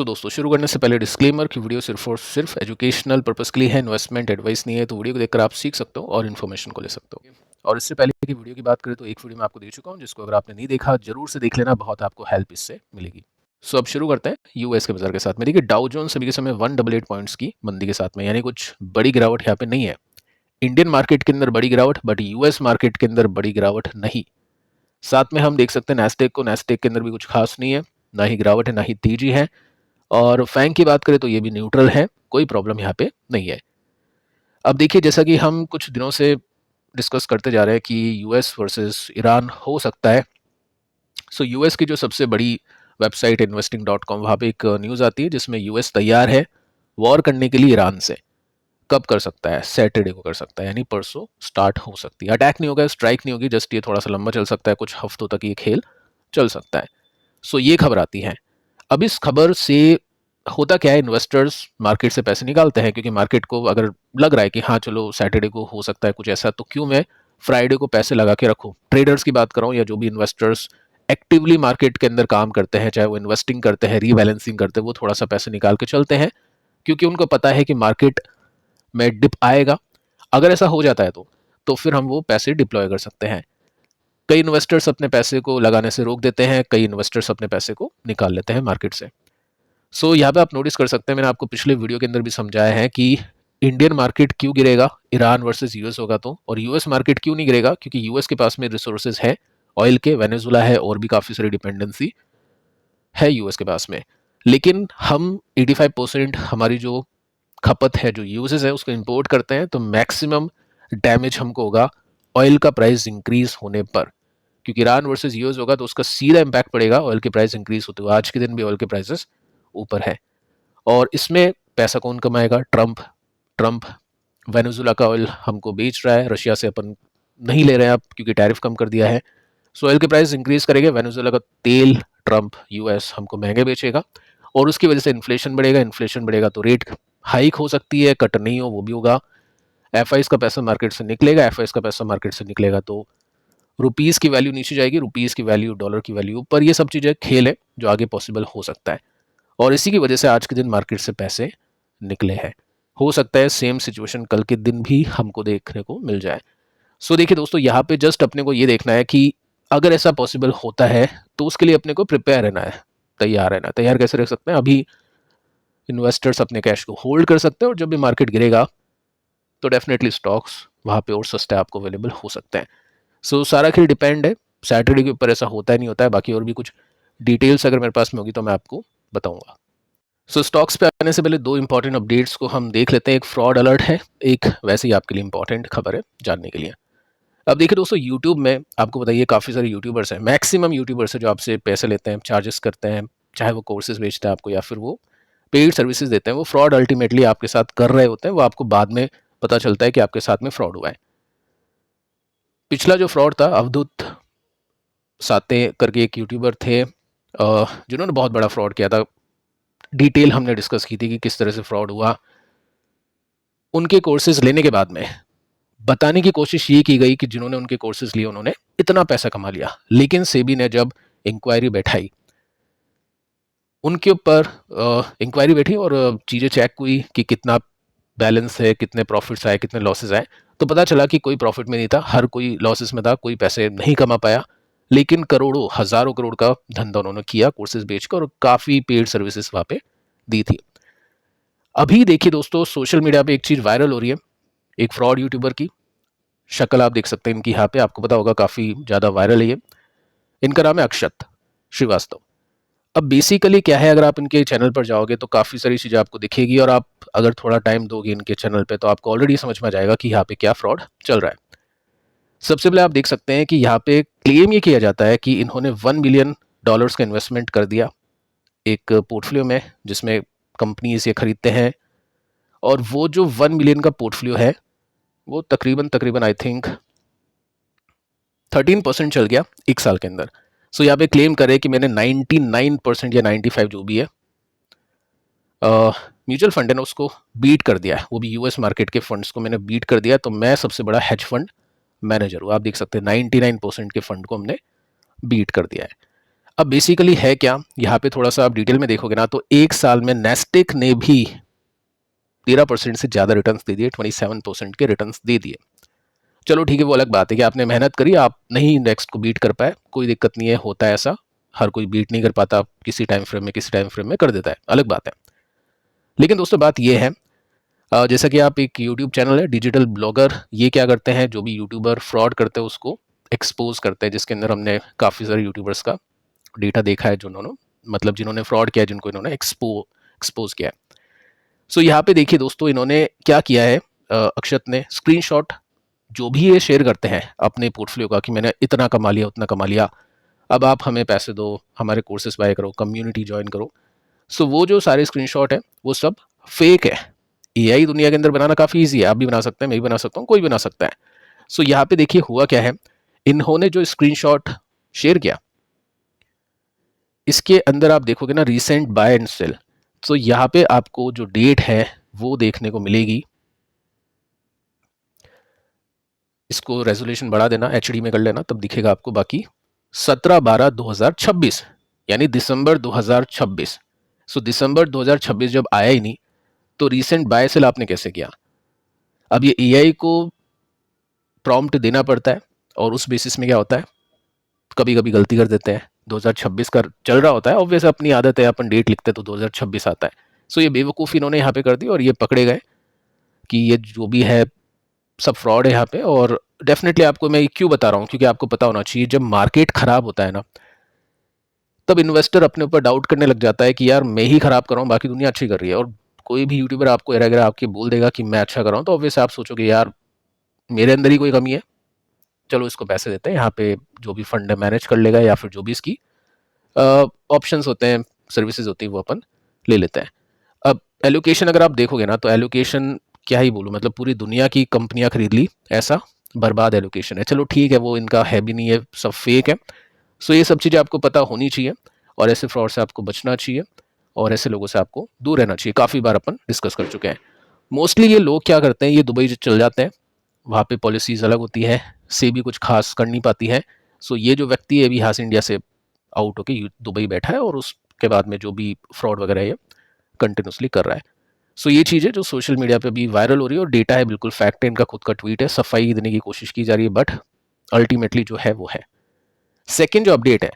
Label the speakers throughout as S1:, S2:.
S1: सो दोस्तों, शुरू करने से पहले डिस्क्लेमर कि वीडियो सिर्फ और सिर्फ एजुकेशनल पर्पस के लिए है, इन्वेस्टमेंट एडवाइस नहीं है। तो वीडियो को देखकर आप सीख सकते हो और इन्फॉर्मेशन को ले सकते हो। और इससे पहले कि वीडियो की बात करें तो एक वीडियो मैं आपको दे चुका हूँ, जिसको अगर आपने नहीं देखा जरूर से देख लेना, बहुत आपको हेल्प इससे मिलेगी। सो अब शुरू करते हैं यूएस के बाजार के साथ में। देखिए, डाउ जोन्स अभी के समय 188 पॉइंट्स की मंदी के साथ में, यानी कुछ बड़ी गिरावट यहाँ पे नहीं है। इंडियन मार्केट के अंदर बड़ी गिरावट, बट यूएस मार्केट के अंदर बड़ी गिरावट नहीं। साथ में हम देख सकते हैं नैस्डैक के अंदर भी कुछ खास नहीं है, ना ही गिरावट है ना ही तेजी है। और फैंग की बात करें तो ये भी न्यूट्रल है, कोई प्रॉब्लम यहाँ पे नहीं है। अब देखिए, जैसा कि हम कुछ दिनों से डिस्कस करते जा रहे हैं कि यूएस वर्सेस ईरान हो सकता है। सो यूएस की जो सबसे बड़ी वेबसाइट investing.com, वहाँ पे एक न्यूज़ आती है जिसमें यूएस तैयार है वॉर करने के लिए ईरान से। कब कर सकता है? सैटरडे को कर सकता है, यानी परसों स्टार्ट हो सकती है। अटैक नहीं होगा, स्ट्राइक नहीं होगी, जस्ट ये थोड़ा सा लंबा चल सकता है, कुछ हफ्तों तक ये खेल चल सकता है। सो ये खबर आती है। अब इस खबर से होता क्या है, इन्वेस्टर्स मार्केट से पैसे निकालते हैं, क्योंकि मार्केट को अगर लग रहा है कि हाँ चलो सैटरडे को हो सकता है कुछ ऐसा, तो क्यों मैं फ्राइडे को पैसे लगा के रखूँ। ट्रेडर्स की बात कर रहा हूँ, या जो भी इन्वेस्टर्स एक्टिवली मार्केट के अंदर काम करते हैं, चाहे वो इन्वेस्टिंग करते हैं, रीबैलेंसिंग करते हैं, वो थोड़ा सा पैसे निकाल के चलते हैं, क्योंकि उनको पता है कि मार्केट में डिप आएगा। अगर ऐसा हो जाता है तो फिर हम वो पैसे डिप्लॉय कर सकते हैं। कई इन्वेस्टर्स अपने पैसे को लगाने से रोक देते हैं, कई इन्वेस्टर्स अपने पैसे को निकाल लेते हैं मार्केट से। सो यहाँ पे आप नोटिस कर सकते हैं, मैंने आपको पिछले वीडियो के अंदर भी समझाया है कि इंडियन मार्केट क्यों गिरेगा, ईरान वर्सेस यूएस होगा तो, और यूएस मार्केट क्यों नहीं गिरेगा, क्योंकि यूएस के पास में रिसोर्सेज है, ऑयल के, वेनेजुला है, और भी काफ़ी सारी डिपेंडेंसी है यूएस के पास में। लेकिन हम 85% हमारी जो खपत है, जो यूजेस है, उसको इंपोर्ट करते हैं, तो मैक्सिमम डैमेज हमको होगा ऑयल का प्राइस इंक्रीज होने पर। क्योंकि ईरान वर्सेस यूएस होगा तो उसका सीधा इम्पैक्ट पड़ेगा ऑयल के प्राइस इंक्रीज होते हुए। आज के दिन भी ऑयल के प्राइसेस ऊपर है, और इसमें पैसा कौन कमाएगा? ट्रंप वेनेजुला का ऑयल हमको बेच रहा है, रशिया से अपन नहीं ले रहे हैं अब, क्योंकि टैरिफ कम कर दिया है। सो ऑयल के प्राइस इंक्रीज करेंगे, वेनेजुला का तेल ट्रंप यूएस हमको महंगे बेचेगा, और उसकी वजह से इन्फ्लेशन बढ़ेगा तो रेट हाइक हो सकती है, कट नहीं हो वो भी होगा। एफआईज का पैसा मार्केट से निकलेगा तो रुपीज़ की वैल्यू नीचे जाएगी, रुपीज़ की वैल्यू डॉलर की वैल्यू ऊपर। ये सब चीज़ें खेल है जो आगे पॉसिबल हो सकता है, और इसी की वजह से आज के दिन मार्केट से पैसे निकले हैं। हो सकता है सेम सिचुएशन कल के दिन भी हमको देखने को मिल जाए। सो देखिए दोस्तों, यहाँ पे जस्ट अपने को ये देखना है कि अगर ऐसा पॉसिबल होता है तो उसके लिए अपने को प्रिपेयर रहना है, तैयार रहना है। तैयार कैसे रख सकते हैं? अभी इन्वेस्टर्स अपने कैश को होल्ड कर सकते हैं, और जब भी मार्केट गिरेगा तो डेफिनेटली स्टॉक्स वहाँ पे और सस्ते आपको अवेलेबल हो सकते हैं। सो सारा खेल डिपेंड है, सैटरडे के ऊपर ऐसा होता है नहीं होता है। बाकी और भी कुछ डिटेल्स अगर मेरे पास में होगी तो मैं आपको बताऊंगा। सो स्टॉक्स पे आने से पहले दो इंपॉर्टेंट अपडेट्स को हम देख लेते हैं। एक फ्रॉड अलर्ट है, एक वैसे ही आपके लिए इंपॉर्टेंट खबर है जानने के लिए। अब देखिए दोस्तों, यूट्यूब में आपको बताइए काफ़ी सारे यूट्यूबर्स हैं, मैक्सिमम यूट्यूबर्स हैं जो आपसे पैसे लेते हैं, चार्जेस करते हैं, चाहे वो कोर्सेज बेचते हैं आपको या फिर वो पेड सर्विसेज देते हैं। वो फ्रॉड अल्टीमेटली आपके साथ कर रहे होते हैं, वो आपको बाद में पता चलता है कि आपके साथ में फ्रॉड हुआ है। पिछला जो फ्रॉड था, अवधूत साते करके एक यूट्यूबर थे, जिन्होंने बहुत बड़ा फ्रॉड किया था। डिटेल हमने डिस्कस की थी कि किस तरह से फ्रॉड हुआ। उनके कोर्सेज लेने के बाद में बताने की कोशिश ये की गई कि जिन्होंने उनके कोर्सेज लिए उन्होंने इतना पैसा कमा लिया, लेकिन सेबी ने जब इंक्वायरी बैठाई, उनके ऊपर इंक्वायरी बैठी और चीज़ें चेक हुई कि कितना बैलेंस है, कितने प्रॉफिट्स आए, कितने लॉसेस आए, तो पता चला कि कोई प्रॉफिट में नहीं था, हर कोई लॉसेस में था, कोई पैसे नहीं कमा पाया। लेकिन करोड़ों हजारों करोड़ का धंधा उन्होंने किया कोर्सेज बेचकर, और काफ़ी पेड सर्विसेज वहाँ पे दी थी। अभी देखिए दोस्तों, सोशल मीडिया पे एक चीज़ वायरल हो रही है, एक फ्रॉड यूट्यूबर की शक्ल आप देख सकते हैं इनकी यहाँ पे, आपको पता होगा काफ़ी ज़्यादा वायरल है ये। इनका नाम है अक्षत श्रीवास्तव। अब बेसिकली क्या है, अगर आप इनके चैनल पर जाओगे तो काफ़ी सारी चीज़ें आपको दिखेगी, और आप अगर थोड़ा टाइम दोगे इनके चैनल पे तो आपको ऑलरेडी समझ में आ जाएगा कि यहाँ पे क्या फ्रॉड चल रहा है। सबसे पहले आप देख सकते हैं कि यहाँ पे क्लेम ये किया जाता है कि इन्होंने $1 मिलियन का इन्वेस्टमेंट कर दिया एक पोर्टफोलियो में, जिसमें कंपनीज ये खरीदते हैं, और वो जो 1 मिलियन का पोर्टफोलियो है वो तकरीबन आई थिंक 13% चल गया एक साल के अंदर। सो यहाँ पे क्लेम करे कि मैंने 99% या 95 जो भी है म्यूचुअल फंड है ना, उसको बीट कर दिया है, वो भी यूएस मार्केट के फंड्स को मैंने बीट कर दिया, तो मैं सबसे बड़ा हेज फंड मैनेजर हूँ। आप देख सकते हैं 99% के फंड को हमने बीट कर दिया है। अब बेसिकली है क्या, यहाँ पे थोड़ा सा आप डिटेल में देखोगे ना तो एक साल में नेस्टेक ने भी 13% से ज़्यादा रिटर्न्स दे दिए, 27% के रिटर्न्स दे दिए। चलो ठीक है, वो अलग बात है कि आपने मेहनत करी, आप नहीं इंडेक्स को बीट कर पाए, कोई दिक्कत नहीं है, होता है ऐसा, हर कोई बीट नहीं कर पाता, किसी टाइम फ्रेम में कर देता है, अलग बात है। लेकिन दोस्तों बात ये है, जैसा कि आप एक यूट्यूब चैनल है डिजिटल ब्लॉगर, ये क्या करते हैं, जो भी यूट्यूबर फ्रॉड करते हैं उसको एक्सपोज करते हैं, जिसके अंदर हमने काफ़ी सारे यूट्यूबर्स का डेटा देखा है, जिन्होंने मतलब जिन्होंने फ्रॉड किया है, जिनको इन्होंने एक्सपोज किया है। सो यहाँ पे देखिए दोस्तों, इन्होंने क्या किया है, अक्षत ने स्क्रीनशॉट जो भी ये शेयर करते हैं अपने पोर्टफोलियो का कि मैंने इतना कमा लिया, उतना कमा लिया, अब आप हमें पैसे दो, हमारे कोर्सेज बाय करो, कम्युनिटी ज्वाइन करो। सो वो जो सारे स्क्रीनशॉट है वो सब फेक है। एआई दुनिया के अंदर बनाना काफ़ी ईजी है, आप भी बना सकते हैं, मैं भी बना सकता हूँ, कोई बना सकता है। सो यहाँ पे देखिए हुआ क्या है, इन्होंने जो स्क्रीनशॉट शेयर किया, इसके अंदर आप देखोगे ना रीसेंट बाय एंड सेल, तो यहाँ पे आपको जो डेट है वो देखने को मिलेगी। इसको रेजोल्यूशन बढ़ा देना, एचडी में कर लेना, तब दिखेगा आपको। बाकी 17/12/2026 यानी दिसंबर 2026। सो दिसंबर 2026 जब आया ही नहीं तो रीसेंट बाय सेल आपने कैसे किया? अब ये एआई को प्रॉम्प्ट देना पड़ता है और उस बेसिस में क्या होता है, कभी कभी गलती कर देते हैं। 2026 का चल रहा होता है, ऑब्वियस अपनी आदत है, अपन डेट लिखते हैं तो 2026 आता है। सो ये बेवकूफ़ी इन्होंने यहाँ पे कर दी और ये पकड़े गए कि ये जो भी है सब फ्रॉड है यहाँ पे। और डेफिनेटली आपको मैं क्यों बता रहा हूँ, क्योंकि आपको पता होना चाहिए, जब मार्केट खराब होता है ना तब इन्वेस्टर अपने ऊपर डाउट करने लग जाता है कि यार मैं ही खराब कर रहा हूँ, बाकी दुनिया अच्छी कर रही है। और कोई भी यूट्यूबर आपको अगर आपके बोल देगा कि मैं अच्छा कर रहा हूँ तो ऑब्वियस आप सोचोगे यार मेरे अंदर ही कोई कमी है, चलो इसको पैसे देते हैं, यहाँ पे जो भी फंड है मैनेज कर लेगा, या फिर जो भी इसकी ऑप्शंस होते हैं, सर्विसेज होती है, वो अपन ले लेते हैं। अब एलोकेशन अगर आप देखोगे ना तो एलोकेशन क्या ही बोलूँ, मतलब पूरी दुनिया की कंपनियां खरीद ली, ऐसा बर्बाद एलोकेशन है। चलो ठीक है, वो इनका है भी नहीं है, सब फेक है। सो ये सब चीज़ें आपको पता होनी चाहिए और ऐसे फ्रॉड से आपको बचना चाहिए और ऐसे लोगों से आपको दूर रहना चाहिए। काफ़ी बार अपन डिस्कस कर चुके हैं। मोस्टली ये लोग क्या करते हैं, ये दुबई चल जाते हैं, वहाँ पे पॉलिसीज़ अलग होती है, से भी कुछ खास कर नहीं पाती है। सो ये जो व्यक्ति है अभी यहाँ से इंडिया से आउट होके दुबई बैठा है और उसके बाद में जो भी फ्रॉड वगैरह है ये कंटिन्यूसली कर रहा है। सो ये चीज़ है जो सोशल मीडिया पे भी वायरल हो रही है और डेटा है, बिल्कुल फैक्ट है, इनका खुद का ट्वीट है, सफाई देने की कोशिश की जा रही है, बट अल्टीमेटली जो है वो है। सेकेंड जो अपडेट है,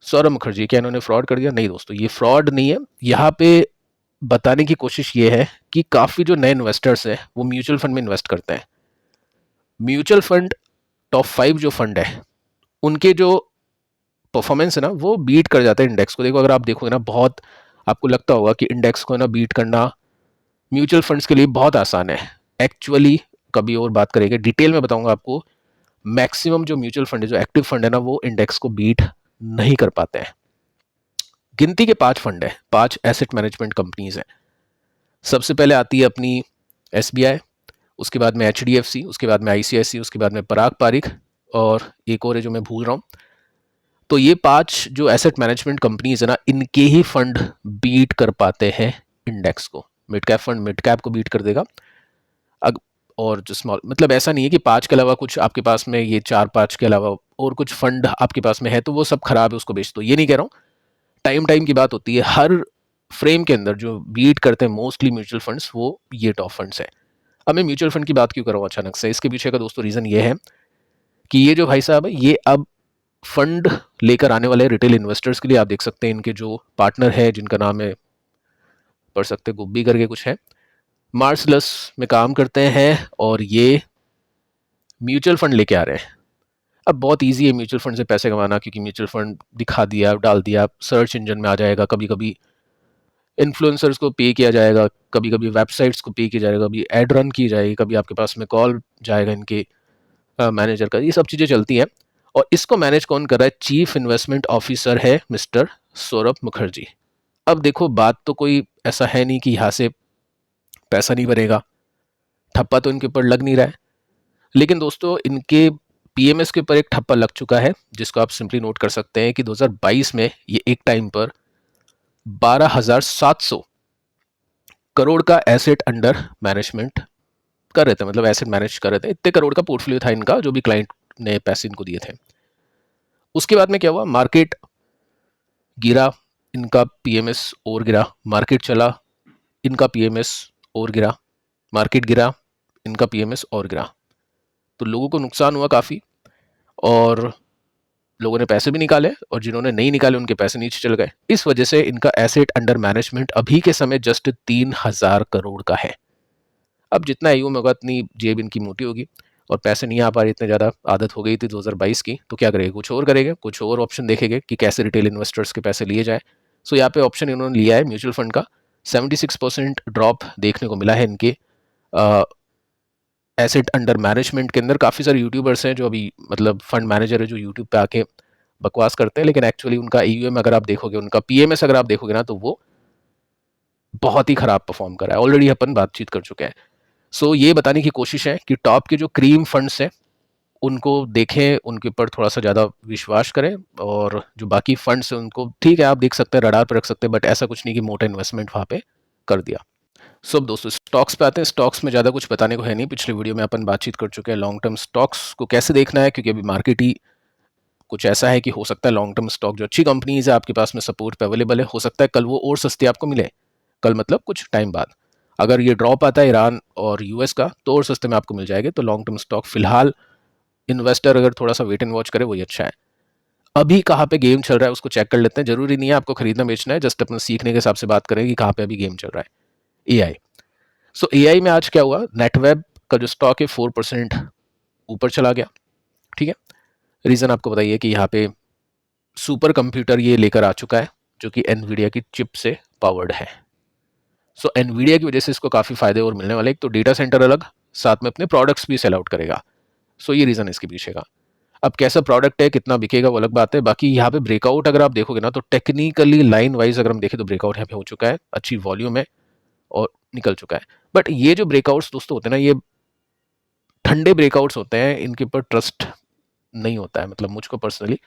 S1: सौरभ मुखर्जी, क्या इन्होंने फ्रॉड कर दिया? नहीं दोस्तों, ये फ्रॉड नहीं है। यहाँ पे बताने की कोशिश ये है कि काफ़ी जो नए इन्वेस्टर्स हैं वो म्यूचुअल फंड में इन्वेस्ट करते हैं। म्यूचुअल फंड टॉप 5 जो फंड है उनके जो परफॉर्मेंस है ना वो बीट कर जाता है इंडेक्स को। देखो अगर आप देखोगे ना, बहुत आपको लगता होगा कि इंडेक्स को ना बीट करना म्यूचुअल फंड्स के लिए बहुत आसान है। एक्चुअली कभी और बात करेंगे, डिटेल में बताऊंगा आपको। मैक्सिमम जो म्यूचुअल फंड है, जो एक्टिव फंड है ना, वो इंडेक्स को बीट नहीं कर पाते हैं। गिनती के 5 फंड है, 5 एसेट मैनेजमेंट कंपनीज हैं। सबसे पहले आती है अपनी एसबीआई, उसके बाद में एचडीएफसी, उसके बाद में आईसीआईसी, उसके बाद में पराग पारिक, और एक और है जो मैं भूल रहा हूँ। तो ये 5 जो एसेट मैनेजमेंट कंपनीज है ना, इनके ही फंड बीट कर पाते हैं इंडेक्स को। Mid cap fund mid cap को बीट कर देगा। और जो स्मॉल, मतलब ऐसा नहीं है कि 5 के अलावा कुछ आपके पास में, ये 4-5 के अलावा और कुछ फंड आपके पास में है तो वो सब खराब है, उसको बेच दो, ये नहीं कह रहा हूँ। टाइम की बात होती है, हर फ्रेम के अंदर जो बीट करते हैं मोस्टली म्यूचुअल फंड्स, वो ये टॉप फंड्स है। अब मैं म्यूचुअल फंड की बात क्यों कर रहा हूँ अचानक से, इसके पीछे का दोस्तों रीज़न ये है कि ये जो भाई साहब है ये अब फंड लेकर आने वाले रिटेल इन्वेस्टर्स के लिए, आप देख सकते हैं इनके जो पार्टनर है, जिनका नाम है, पढ़ सकते गुब्बी करके कुछ है, मार्सलस में काम करते हैं और ये म्यूचुअल फंड लेके आ रहे हैं। अब बहुत इजी है म्यूचुअल फंड से पैसे कमाना, क्योंकि म्यूचुअल फंड दिखा दिया, डाल दिया, सर्च इंजन में आ जाएगा, कभी कभी इन्फ्लुएंसर्स को पे किया जाएगा, कभी कभी वेबसाइट्स को पे किया जाएगा, कभी एड रन की जाएगी, कभी आपके पास में कॉल जाएगा इनके मैनेजर का, ये सब चीज़ें चलती हैं। और इसको मैनेज कौन कर रहा है? चीफ इन्वेस्टमेंट ऑफिसर है मिस्टर सौरभ मुखर्जी। अब देखो बात तो कोई ऐसा है नहीं कि यहाँ से पैसा नहीं बनेगा, ठप्पा तो इनके ऊपर लग नहीं रहा है। लेकिन दोस्तों इनके पीएमएस के ऊपर एक ठप्पा लग चुका है, जिसको आप सिंपली नोट कर सकते हैं कि 2022 में ये एक टाइम पर 12,700 करोड़ का एसेट अंडर मैनेजमेंट कर रहे थे, मतलब एसेट मैनेज कर रहे थे। इतने करोड़ का पोर्टफोलियो था इनका, जो भी क्लाइंट ने पैसे इनको दिए थे। उसके बाद में क्या हुआ, मार्केट गिरा, इनका पीएमएस और गिरा, मार्केट चला, इनका पीएमएस और गिरा, मार्केट गिरा, इनका पीएमएस और गिरा। तो लोगों को नुकसान हुआ काफ़ी, और लोगों ने पैसे भी निकाले, और जिन्होंने नहीं निकाले उनके पैसे नीचे चल गए। इस वजह से इनका एसेट अंडर मैनेजमेंट अभी के समय जस्ट 3000 करोड़ का है। अब जितना AUM होगा उतनी जेब इनकी मोटी होगी, और पैसे नहीं आ पा रहे इतने ज़्यादा, आदत हो गई थी 2022 की, तो क्या करेंगे, कुछ और करेंगे, कुछ और ऑप्शन देखेंगे कि कैसे रिटेल इन्वेस्टर्स के पैसे लिए जाए। सो यहाँ पे ऑप्शन इन्होंने लिया है म्यूचुअल फंड का। 76% ड्रॉप देखने को मिला है इनके एसेट अंडर मैनेजमेंट के अंदर। काफ़ी सारे यूट्यूबर्स हैं जो अभी मतलब फंड मैनेजर है जो यूट्यूब पे आके बकवास करते हैं, लेकिन एक्चुअली उनका AUM अगर आप देखोगे, उनका PMS अगर आप देखोगे ना, तो वो बहुत ही खराब परफॉर्म कर रहा है। ऑलरेडी अपन बातचीत कर चुके हैं। सो ये बताने की कोशिश है कि टॉप के जो क्रीम फंड्स हैं उनको देखें, उनके ऊपर थोड़ा सा ज़्यादा विश्वास करें, और जो बाकी फंड्स हैं उनको ठीक है आप देख सकते हैं, रडार पर रख सकते हैं, बट ऐसा कुछ नहीं कि मोटा इन्वेस्टमेंट वहाँ पे कर दिया। सो अब दोस्तों स्टॉक्स पे आते हैं। स्टॉक्स में ज़्यादा कुछ बताने को है नहीं, पिछले वीडियो में अपन बातचीत कर चुके हैं लॉन्ग टर्म स्टॉक्स को कैसे देखना है, क्योंकि अभी मार्केट ही कुछ ऐसा है कि हो सकता है लॉन्ग टर्म स्टॉक जो अच्छी कंपनीज है आपके पास में सपोर्ट पे अवेलेबल है, हो सकता है कल वो और सस्ते आपको मिले, कल मतलब कुछ टाइम बाद। अगर ये ड्रॉप आता है ईरान और US का, तो और सस्ते में आपको मिल जाएंगे। तो लॉन्ग टर्म स्टॉक फिलहाल इन्वेस्टर अगर थोड़ा सा वेट एंड वॉच करे वही अच्छा है। अभी कहाँ पे गेम चल रहा है उसको चेक कर लेते हैं। जरूरी नहीं है आपको खरीदना बेचना है, जस्ट अपना सीखने के हिसाब से बात करें कि कहाँ पे अभी गेम चल रहा है। AI। सो AI में आज क्या हुआ, नेटवेब का जो स्टॉक है 4% ऊपर चला गया। ठीक है, रीज़न आपको बताइए कि यहाँ पे सुपर कंप्यूटर ये लेकर आ चुका है जो कि एनवीडिया की चिप से पावर्ड है। सो एनवीडिया की वजह से इसको काफ़ी फायदे और मिलने वाले। एक तो डेटा सेंटर अलग, साथ में अपने प्रोडक्ट्स भी सेल आउट करेगा। सो ये रीज़न इसके पीछे का। अब कैसा प्रोडक्ट है, कितना बिकेगा, वो अलग बात है। बाकी यहाँ पे ब्रेकआउट अगर आप देखोगे ना, तो टेक्निकली लाइन वाइज अगर हम देखें तो ब्रेकआउट यहाँ पे हो चुका है, अच्छी वॉल्यूम है और निकल चुका है। बट ये जो ब्रेकआउट्स दोस्तों होते हैं ना, ये ठंडे ब्रेकआउट्स होते हैं, इनके ऊपर ट्रस्ट नहीं होता है। मतलब मुझको पर्सनली,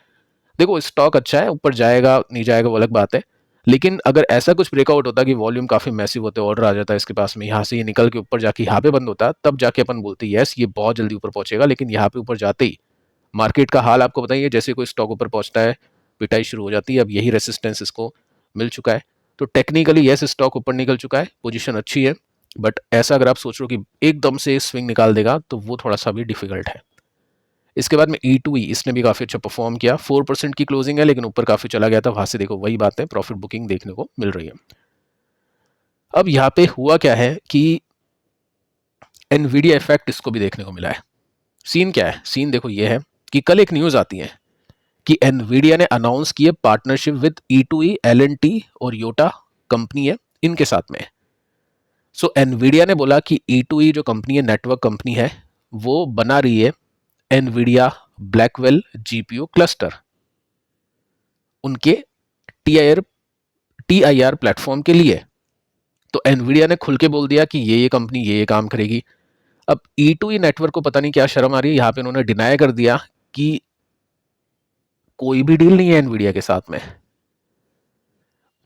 S1: देखो स्टॉक अच्छा है, ऊपर जाएगा नहीं जाएगा वो अलग बात है, लेकिन अगर ऐसा कुछ ब्रेकआउट होता कि वॉल्यूम काफी मैसिव होते, ऑर्डर आ जाता है इसके पास में, यहाँ से ये निकल के ऊपर जाके यहाँ पे बंद होता, तब जाके अपन बोलते यस ये बहुत जल्दी ऊपर पहुंचेगा। लेकिन यहाँ पे ऊपर जाते ही मार्केट का हाल आपको बताइए, जैसे कोई स्टॉक ऊपर पहुंचता है पिटाई शुरू हो जाती है। अब यही रेसिस्टेंस इसको मिल चुका है। तो टेक्निकली यस स्टॉक ऊपर निकल चुका है, पोजीशन अच्छी है, बट ऐसा अगर आप सोच रहे हो कि एकदम से स्विंग निकाल देगा तो वो थोड़ा सा भी डिफिकल्ट है। इसके बाद में E2E, इसने भी काफ़ी अच्छा परफॉर्म किया। 4% की क्लोजिंग है, लेकिन ऊपर काफ़ी चला गया था। वहां से देखो वही बात है, प्रॉफिट बुकिंग देखने को मिल रही है। अब यहाँ पे हुआ क्या है कि एनवीडिया इफेक्ट इसको भी देखने को मिला है। सीन क्या है, सीन देखो ये है कि कल एक न्यूज़ आती है कि एनवीडिया ने अनाउंस किए पार्टनरशिप विद E2E, L&T और योटा कंपनी है इनके साथ में। सो एनवीडिया ने बोला कि E2E जो कंपनी है, नेटवर्क कंपनी है, वो बना रही है एनवीडिया ब्लैकवेल GPU क्लस्टर उनके TIR प्लेटफॉर्म के लिए। तो एनवीडिया ने खुल के बोल दिया कि ये कंपनी ये काम करेगी। अब E2E नेटवर्क को पता नहीं क्या शर्म आ रही है, यहाँ पे उन्होंने डिनाई कर दिया कि कोई भी डील नहीं है एनवीडिया के साथ में,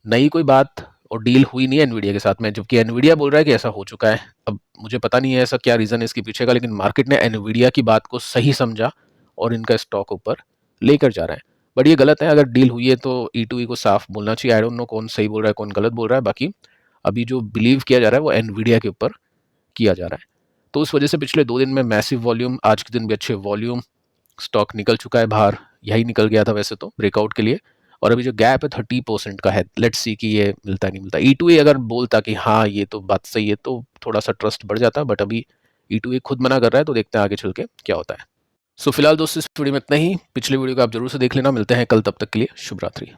S1: नई कोई बात और डील हुई नहीं है एनवीडिया के साथ में, जबकि एनवीडिया बोल रहा है कि ऐसा हो चुका है। अब मुझे पता नहीं है ऐसा क्या रीज़न है इसके पीछे का, लेकिन मार्केट ने एनवीडिया की बात को सही समझा और इनका स्टॉक ऊपर लेकर जा रहा है। बट ये गलत है, अगर डील हुई है तो E2E को साफ बोलना चाहिए। आई डोंट नो कौन सही बोल रहा है कौन गलत बोल रहा है। बाकी अभी जो बिलीव किया जा रहा है वो एनवीडिया के ऊपर किया जा रहा है। तो उस वजह से पिछले 2 दिन में मैसिव वॉल्यूम, आज के दिन भी अच्छे वॉल्यूम, स्टॉक निकल चुका है बाहर, यही निकल गया था वैसे तो ब्रेकआउट के लिए। और अभी जो गैप है 30% का है, लेट्स सी कि ये मिलता नहीं मिलता। E2E अगर बोलता कि हाँ ये तो बात सही है तो थोड़ा सा ट्रस्ट बढ़ जाता, बट अभी E2E खुद मना कर रहा है, तो देखते हैं आगे चल के क्या होता है। सो फिलहाल दोस्तों इस वीडियो में इतना ही। पिछले वीडियो को आप जरूर से देख लेना। मिलते हैं कल, तब तक के लिए शुभ रात्रि।